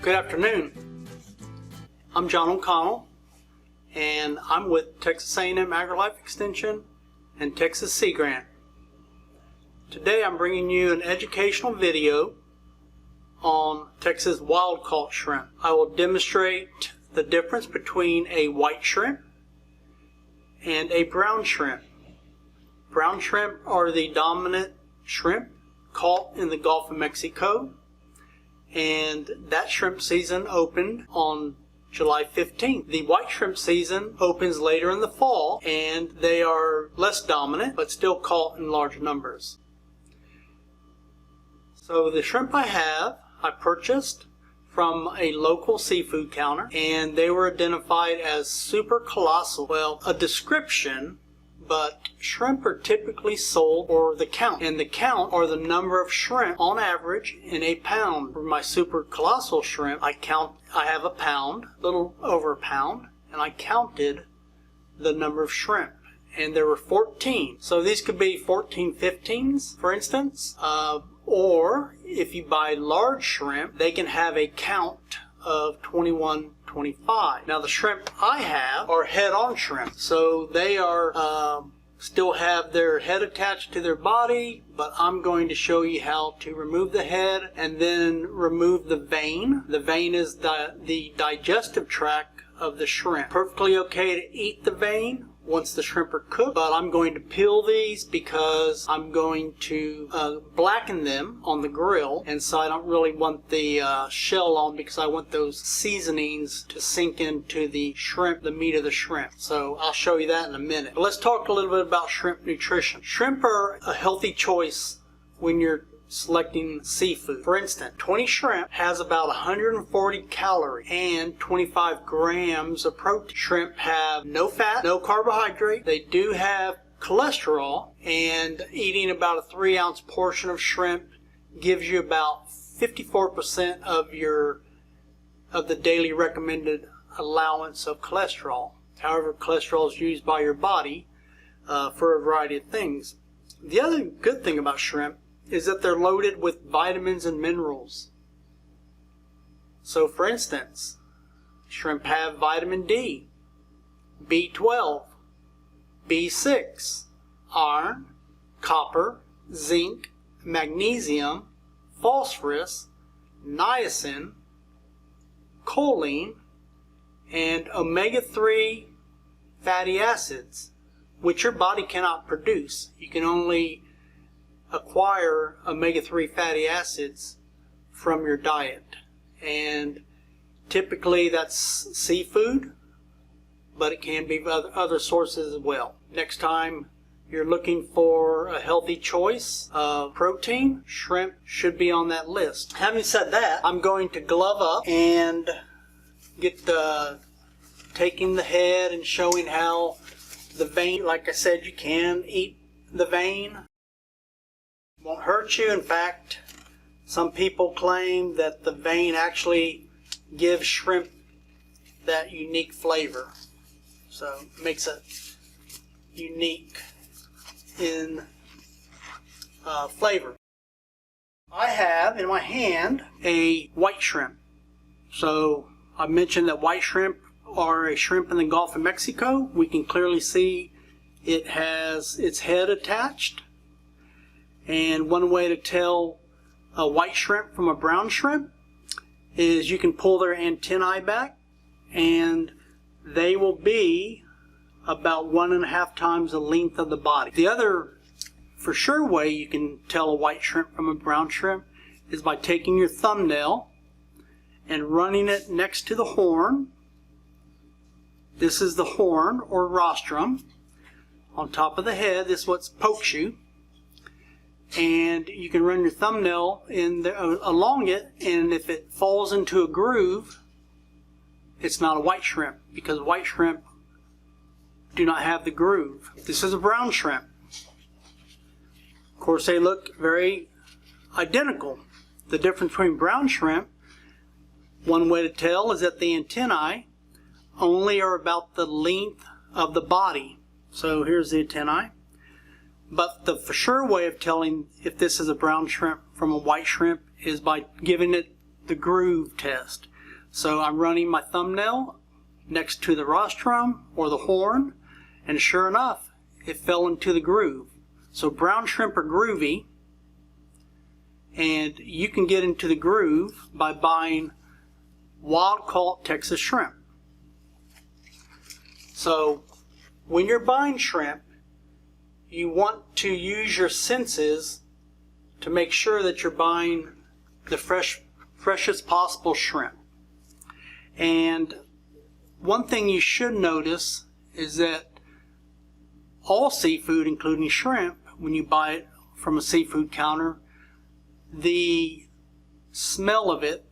Good afternoon. I'm John O'Connell, and I'm with Texas A&M AgriLife Extension and Texas Sea Grant. Today I'm bringing you an educational video on Texas wild-caught shrimp. I will demonstrate the difference between a white shrimp and a brown shrimp. Brown shrimp are the dominant shrimp caught in the Gulf of Mexico, and that shrimp season opened on July 15th. The white shrimp season opens later in the fall, and they are less dominant but still caught in large numbers. So the shrimp I purchased from a local seafood counter, and they were identified as super colossal. Well, a description, but shrimp are typically sold for the count, and the count are the number of shrimp on average in a pound. For my super colossal shrimp, I have a pound, a little over a pound, and I counted the number of shrimp, and there were 14. So these could be 14 15s, for instance, or if you buy large shrimp, they can have a count of 21, 25. Now the shrimp I have are head-on shrimp, so they are still have their head attached to their body, but I'm going to show you how to remove the head and then remove the vein. The vein is the digestive tract of the shrimp. Perfectly okay to eat the vein once the shrimp are cooked, but I'm going to peel these because I'm going to blacken them on the grill, and so I don't really want the shell on because I want those seasonings to sink into the shrimp, the meat of the shrimp. So I'll show you that in a minute. But let's talk a little bit about shrimp nutrition. Shrimp are a healthy choice when you're selecting seafood. For instance, 20 shrimp has about 140 calories and 25 grams of protein. Shrimp have no fat, no carbohydrate. They do have cholesterol, and eating about a 3-ounce portion of shrimp gives you about 54% of the daily recommended allowance of cholesterol. However, cholesterol is used by your body for a variety of things. The other good thing about shrimp is that they're loaded with vitamins and minerals. So for instance, shrimp have vitamin D, B12, B6, iron, copper, zinc, magnesium, phosphorus, niacin, choline, and omega-3 fatty acids, which your body cannot produce. You can only acquire omega-3 fatty acids from your diet, and typically that's seafood, but it can be other sources as well. Next time you're looking for a healthy choice of protein, shrimp should be on that list. Having said that, I'm going to glove up and get taking the head and showing how the vein, like I said, you can eat the vein. Won't hurt you. In fact, some people claim that the vein actually gives shrimp that unique flavor. So it makes it unique in flavor. I have in my hand a white shrimp. So I mentioned that white shrimp are a shrimp in the Gulf of Mexico. We can clearly see it has its head attached. And one way to tell a white shrimp from a brown shrimp is you can pull their antennae back, and they will be about 1.5 times the length of the body. The other for sure way you can tell a white shrimp from a brown shrimp is by taking your thumbnail and running it next to the horn. This is the horn or rostrum on top of the head. This is what pokes you. And you can run your thumbnail in there, along it, and if it falls into a groove, it's not a white shrimp, because white shrimp do not have the groove. This is a brown shrimp. Of course, they look very identical. The difference between brown shrimp, one way to tell is that the antennae only are about the length of the body. So here's the antennae. But the for sure way of telling if this is a brown shrimp from a white shrimp is by giving it the groove test. So I'm running my thumbnail next to the rostrum or the horn, and sure enough, it fell into the groove. So brown shrimp are groovy, and you can get into the groove by buying wild-caught Texas shrimp. So when you're buying shrimp, you want to use your senses to make sure that you're buying the freshest possible shrimp. And one thing you should notice is that all seafood, including shrimp, when you buy it from a seafood counter, the smell of it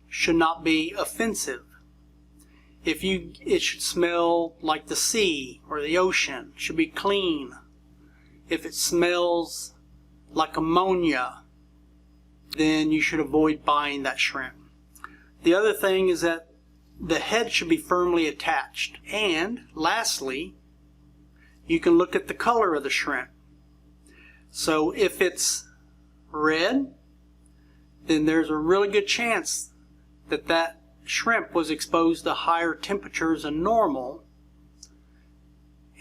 should not be offensive. It should smell like the sea or the ocean. It should be clean. If it smells like ammonia, then you should avoid buying that shrimp. The other thing is that the head should be firmly attached. And lastly, you can look at the color of the shrimp. So if it's red, then there's a really good chance that that shrimp was exposed to higher temperatures than normal,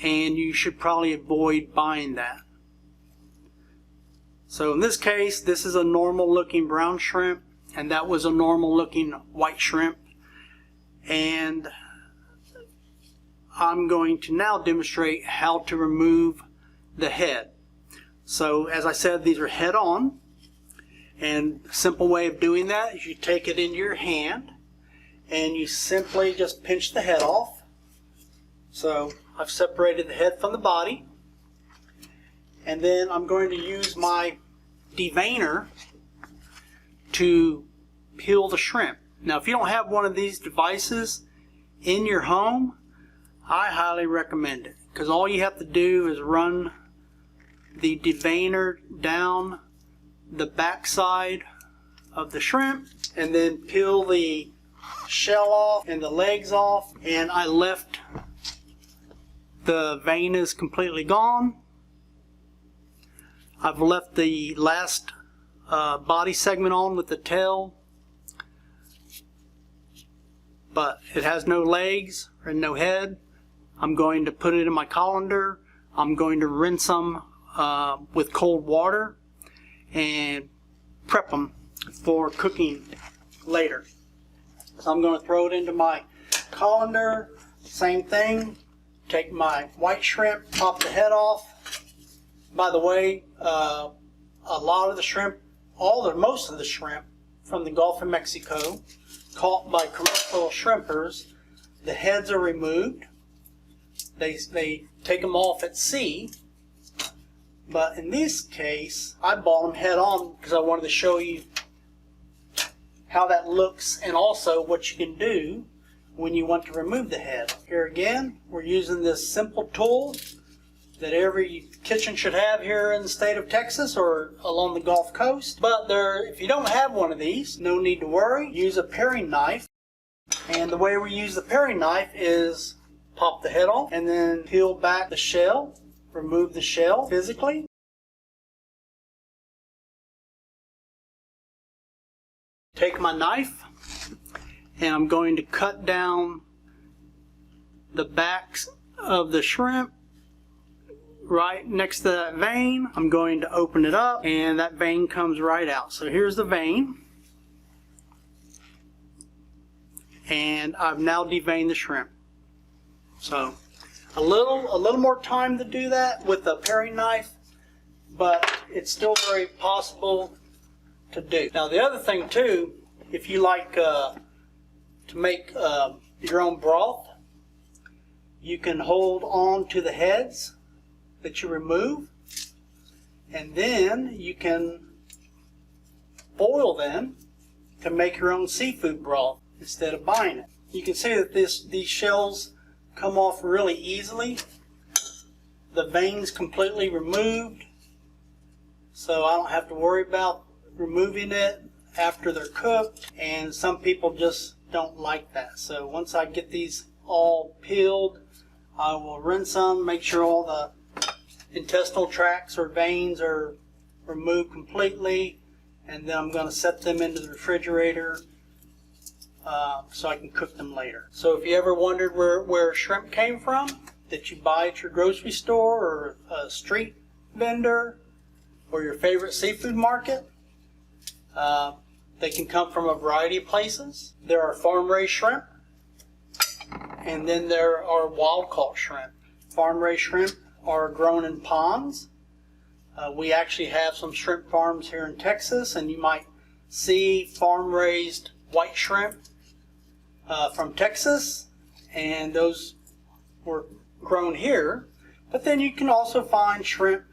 and you should probably avoid buying that. So in this case, this is a normal looking brown shrimp, and that was a normal looking white shrimp. And I'm going to now demonstrate how to remove the head. So as I said, these are head on, and a simple way of doing that is you take it in your hand and you simply just pinch the head off. So I've separated the head from the body, and then I'm going to use my deveiner to peel the shrimp. Now if you don't have one of these devices in your home, I highly recommend it, because all you have to do is run the deveiner down the backside of the shrimp and then peel the shell off and the legs off, and I left the vein is completely gone. I've left the last body segment on with the tail, but it has no legs and no head. I'm going to put it in my colander. I'm going to rinse them with cold water and prep them for cooking later. So I'm going to throw it into my colander. Same thing. Take my white shrimp, pop the head off. By the way, a lot of the shrimp, most of the shrimp from the Gulf of Mexico, caught by commercial shrimpers, the heads are removed. They take them off at sea. But in this case, I bought them head on because I wanted to show you how that looks and also what you can do when you want to remove the head. Here again, we're using this simple tool that every kitchen should have here in the state of Texas or along the Gulf Coast. But if you don't have one of these, no need to worry. Use a paring knife. And the way we use the paring knife is pop the head off and then peel back the shell, remove the shell physically. Take my knife and I'm going to cut down the backs of the shrimp right next to that vein. I'm going to open it up and that vein comes right out. So here's the vein, and I've now deveined the shrimp. So a little more time to do that with a paring knife, but it's still very possible to do. Now the other thing too, if you like to make your own broth, you can hold on to the heads that you remove, and then you can boil them to make your own seafood broth instead of buying it. You can see that these shells come off really easily. The vein's completely removed, so I don't have to worry about removing it after they're cooked, and some people just don't like that. So once I get these all peeled, I will rinse them, make sure all the intestinal tracts or veins are removed completely, and then I'm going to set them into the refrigerator so I can cook them later. So if you ever wondered where shrimp came from that you buy at your grocery store or a street vendor or your favorite seafood market, they can come from a variety of places. There are farm-raised shrimp, and then there are wild-caught shrimp. Farm-raised shrimp are grown in ponds. We actually have some shrimp farms here in Texas, and you might see farm-raised white shrimp from Texas, and those were grown here. But then you can also find shrimp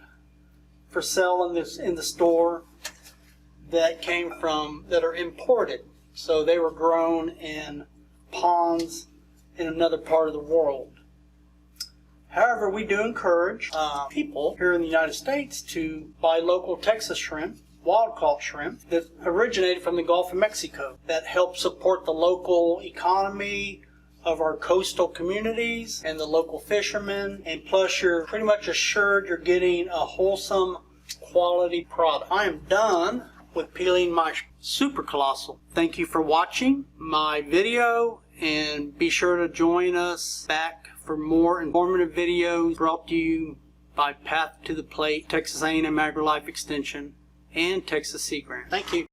for sale in the store that are imported. So they were grown in ponds in another part of the world. However, we do encourage people here in the United States to buy local Texas shrimp, wild-caught shrimp, that originated from the Gulf of Mexico, that help support the local economy of our coastal communities and the local fishermen, and plus you're pretty much assured you're getting a wholesome quality product. I am done with peeling my Super Colossal. Thank you for watching my video, and be sure to join us back for more informative videos brought to you by Path to the Plate, Texas A&M AgriLife Extension, and Texas Sea Grant. Thank you.